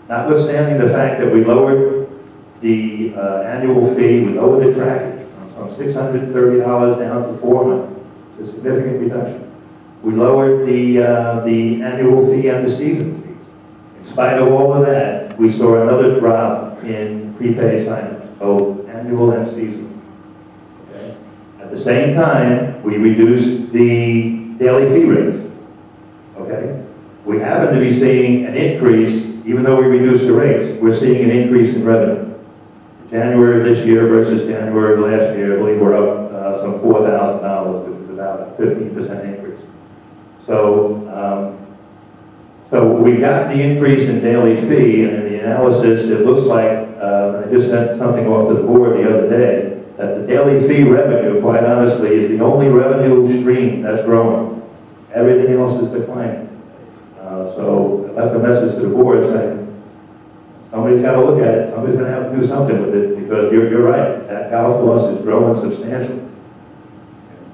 Notwithstanding the fact that we lowered the annual fee, we lowered the trackage from $630 down to $400. It's a significant reduction. We lowered the annual fee and the season fees. In spite of all of that, we saw another drop in prepaid sign-ups, both annual and seasonal. Okay? At the same time, we reduced the daily fee rates. Okay? We happen to be seeing an increase, even though we reduced the rates, we're seeing an increase in revenue. January of this year versus January of last year, I believe we're up some $4,000, which is about a 15% increase. So we got the increase in daily fee, and in the analysis, it looks like, I just sent something off to the board the other day, that the daily fee revenue, quite honestly, is the only revenue stream that's growing. Everything else is declining. So I left a message to the board saying, somebody's got to look at it. Somebody's going to have to do something with it, because you're right. That golf course is growing substantially,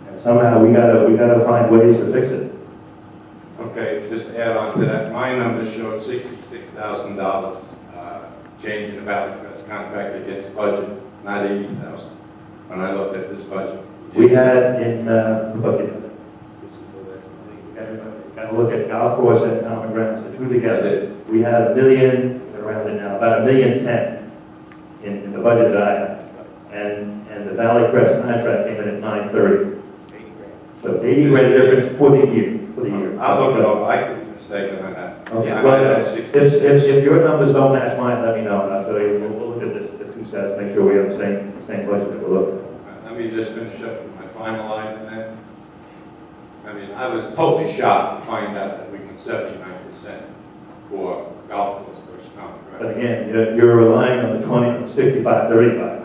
and somehow we got to find ways to fix it. Okay, just to add on to that, my numbers showed $66,000 change in the Valley Crest contract against budget, not $80,000. When I looked at this budget, we had in got to look at golf course and common grounds, the two together. We had $1 million, around it now, about $1.010 million in the budget that I had, and the Valley Crest contract came in at $930. So it's $80,000 difference for the year. I'll look it over. I could be mistaken on that. Okay. Yeah, well, if your numbers don't match mine, let me know, and I'll show you. We'll look at this, the two sets, make sure we have the same budget we're looking at. Let me just finish up with my final line, and then, I mean, I was totally shocked to find out that we went 79% for golf course versus common ground. But again, you're relying on the 65-35.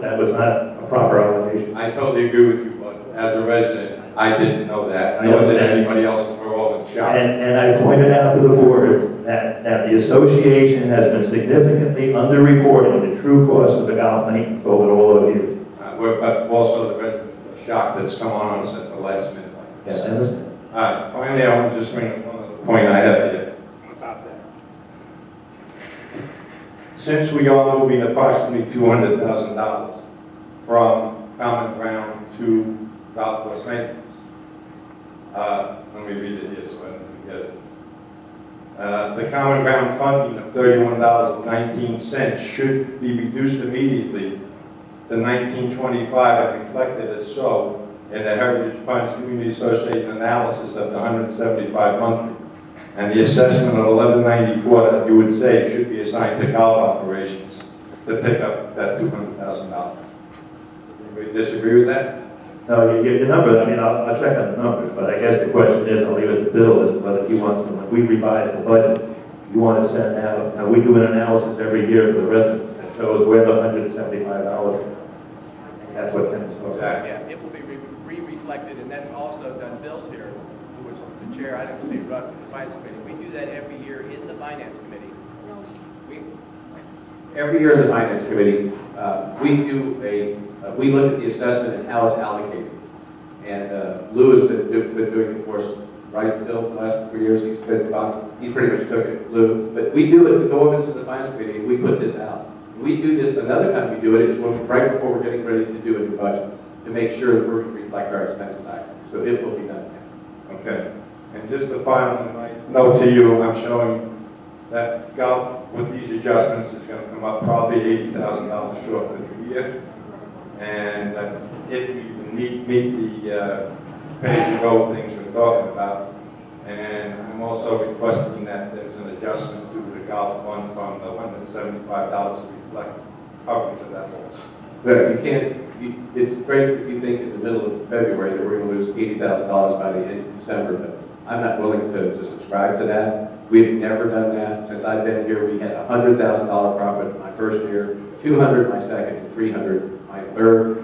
That was not a proper allocation. I totally agree with you, but as a resident, I didn't know that. Nor did anybody else, and we're all in shock. And I pointed out to the board that the association has been significantly underreporting the true cost of the golf maintenance over all those years. But also the residents are shocked that's come on us at the last minute like this. Yeah, I understand. All right, finally, I want to just bring up one other point I have here. Since we are moving approximately $200,000 from common ground to golf course maintenance, let me read it here so I don't forget it. The common ground funding of $31.19 should be reduced immediately to $19.25 and reflected as so in the Heritage Funds Community Association analysis of the 175 monthly. And the assessment of $11.94 that you would say should be assigned to golf operations to pick up that $200,000. Anybody disagree with that? No, you get the number. I mean, I'll check on the numbers, but I guess the question is, I'll leave it to Bill, as to whether he wants to, when we revise the budget, you want to send out, we do an analysis every year for the residents that shows where the $175 is. That's what Tim was talking about. Yeah, it will be re-reflected, and that's also done. Bill's here, who was the chair. I don't see Russ in the Finance Committee. We do that every year in the Finance Committee. Every year in the Finance Committee, we look at the assessment and how it's allocated. And Lou has been doing the course, right, Bill, for the last 3 years. He pretty much took it, Lou. But we do it, we go over to the Finance Committee, and we put this out. We do this, another time we do it is right before we're getting ready to do a new budget, to make sure that we're going to reflect our expenses accurately. So it will be done again. Okay. And just the final note to you, I'm showing that golf, with these adjustments, is going to come up probably $80,000 short for the year. And that's if we meet the pay-as-you-go things we're talking about. And I'm also requesting that there's an adjustment to the golf fund from the $175 to reflect coverage of that loss. But you can't, it's great if you think in the middle of February that we're going to lose $80,000 by the end of December, but I'm not willing to subscribe to that. We've never done that. Since I've been here, we had a $100,000 profit my first year, $200 my second, and $300 my third.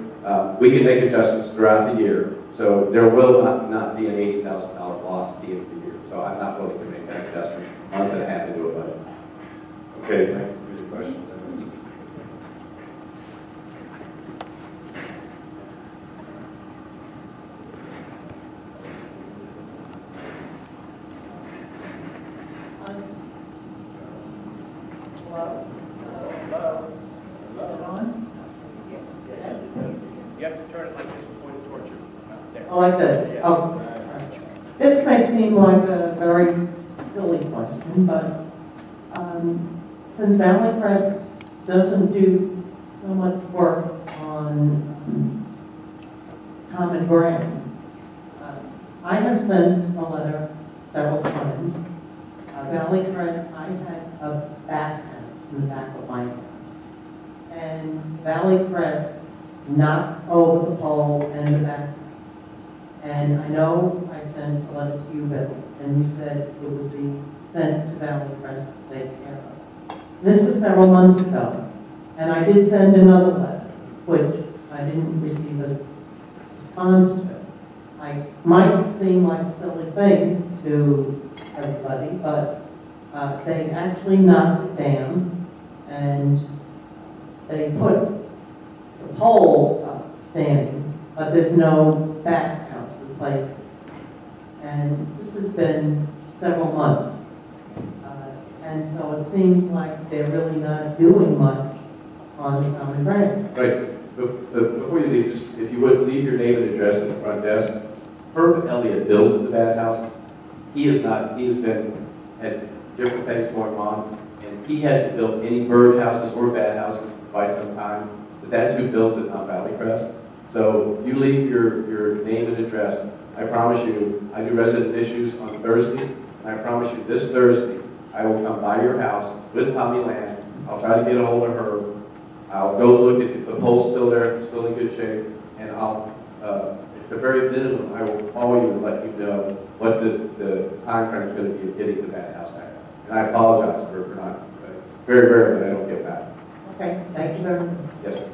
We can make adjustments throughout the year, so there will not be an $80,000 loss at the end of the year. So I'm not willing to make that adjustment a month and a half into a budget. Okay, thank you for your questions. Hello? Hello? Is it on? You have to turn it like this, pointed towards you. There. Oh, like this? Oh. All right. This may seem like a very silly question, but since Valley Crest doesn't do so much work on common grounds, I have sent a letter several times. Valley Crest, I had a back house in the back of my house. And Valley Crest knocked over the pole and the back house. And I know I sent a letter to you, Bill, and you said it would be sent to Valley Crest to take care of. This was several months ago. And I did send another letter, which I didn't receive a response to. I might seem like a silly thing to everybody, but they actually knocked it down and they put the pole standing, but there's no back house replacement. And this has been several months. And so it seems like they're really not doing much on common ground. Right. Before you leave, just if you would leave your name and address at the front desk. Herb Elliott builds the bad house. He has not. He's been had different things going on, and he hasn't built any bird houses or bad houses for quite some time. But that's who builds it, not Valley Crest. So if you leave your name and address, I promise you, I do resident issues on Thursday, and I promise you this Thursday, I will come by your house with Tommy Land. I'll try to get a hold of her. I'll go look at the pole's still there, still in good shape, and I'll, at the very minimum, I will call you and let you know what the time frame is going to be of getting the bad house back. And I apologize for not, very rare that I don't get back. Okay, thank you very much. Yes, sir.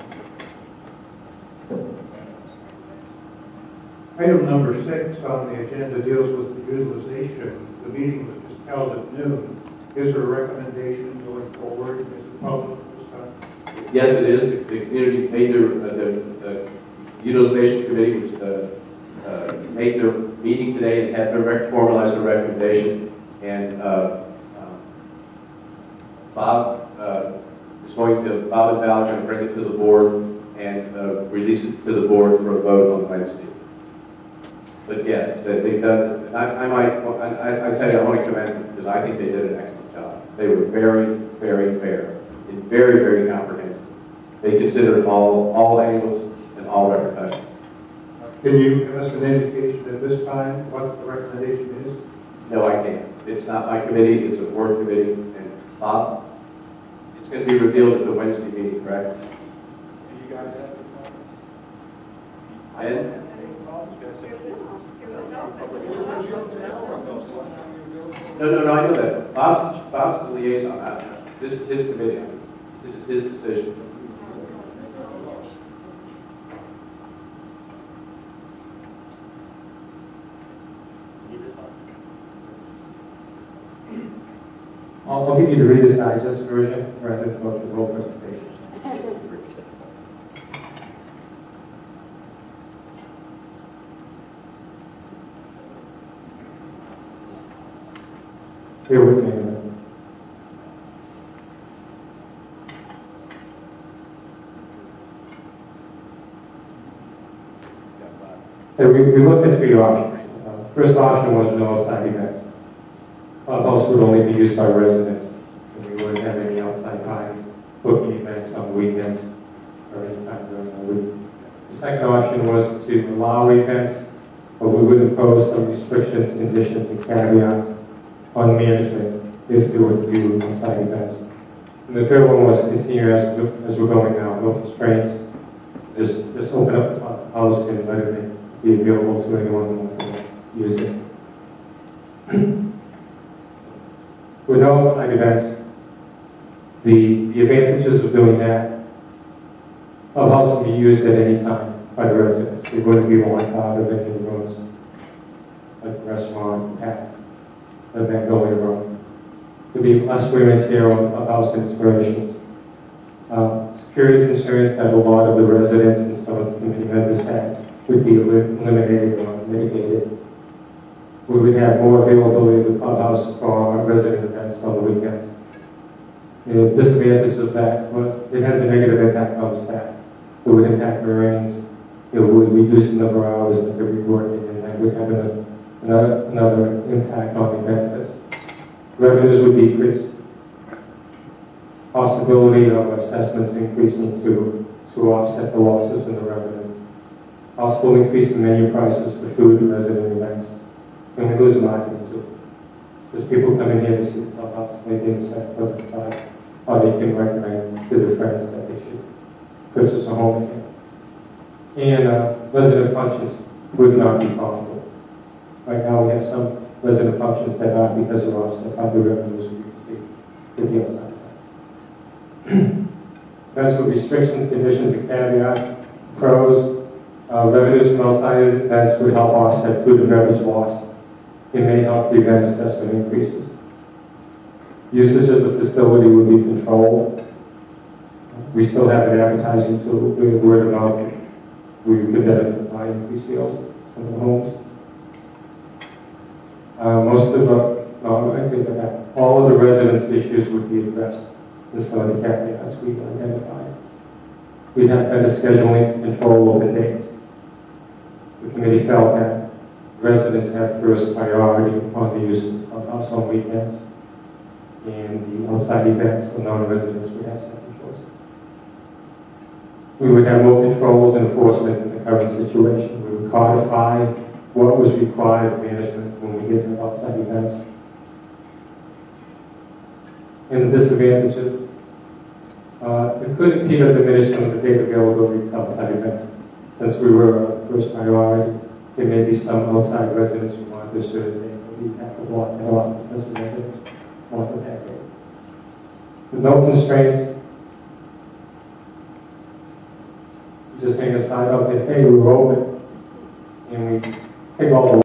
Item number 6 on the agenda deals with the utilization. The meeting was just held at noon. Is there a recommendation going forward? Is it public this time? Yes, it is. The community made the utilization committee was made their meeting today and had formalized a recommendation. And Bob and Val are going to bring it to the board and release it to the board for a vote on Wednesday. But yes, they've done. And I tell you, I want to commend them because I think they did an excellent job. They were very, very fair and very, very comprehensive. They considered all angles and all repercussions. Can you give us an indication at this time what the recommendation is? No, I can't. It's not my committee. It's a board committee. And Bob, it's going to be revealed at the Wednesday meeting, correct? Do you guys have And No, I know that. Bob's the liaison. This is his committee. This is his decision. I'll give you the Reader's Digest version rather than go to the whole presentation. Bear with me a minute. We looked at 3 options. First option was no outside events. Clubhouse would only be used by residents, and we wouldn't have any outside guys booking events on weekends or any time during the week. The second option was to allow events, but we would impose some restrictions, conditions, and caveats on management if they were to do outside events. And the third one was continue as we're going now, no constraints. Just open up the house and let it be available to anyone who wants to use it. With no outside events, the advantages of doing that, clubhouse can be used at any time by the residents. We wouldn't be locked out of any of the rooms, like the restaurant, the Magnolia room. There'd be less wear and tear on clubhouse installations. Security concerns that a lot of the residents and some of the committee members had would be eliminated or mitigated. We would have more availability of the clubhouse for our resident events on the weekends. The disadvantage of that was it has a negative impact on the staff. It would impact their earnings. It would reduce the number of hours that they would be working, and that would have another impact on the benefits. Revenues would decrease. Possibility of assessments increasing to offset the losses in the revenue. Possible increase in menu prices for food and resident events. And we lose marketing too. Because people come in here to see the clubhouse, maybe in the second or the third, or they can recommend to their friends that they should purchase a home again. And resident functions would not be profitable. Right now we have some resident functions that are because they're offset by the revenues we receive with the outside events. Events with restrictions, conditions, and caveats. Pros, revenues from outside events would help offset food and beverage loss. It may help the event assessment increases. Usage of the facility would be controlled. We still have an advertising tool with word of mouth. We could benefit by increased sales from the homes. I think that all of the residents' issues would be addressed in some of the caveats we identified. We'd have better scheduling to control open days. The committee felt that residents have first priority on the use of the clubhouse on weekends, and the outside events, so non-residents would have second choice. We would have more controls and enforcement in the current situation. We would codify what was required of management when we get to outside events. And the disadvantages, it could appear to diminish some of the data availability to outside events. Since we were first priority, there may be some outside residents who want this sort of thing, but we have to block that off because the residents want the package. With no constraints, just hang a sign up that, hey, we're open, and we take all the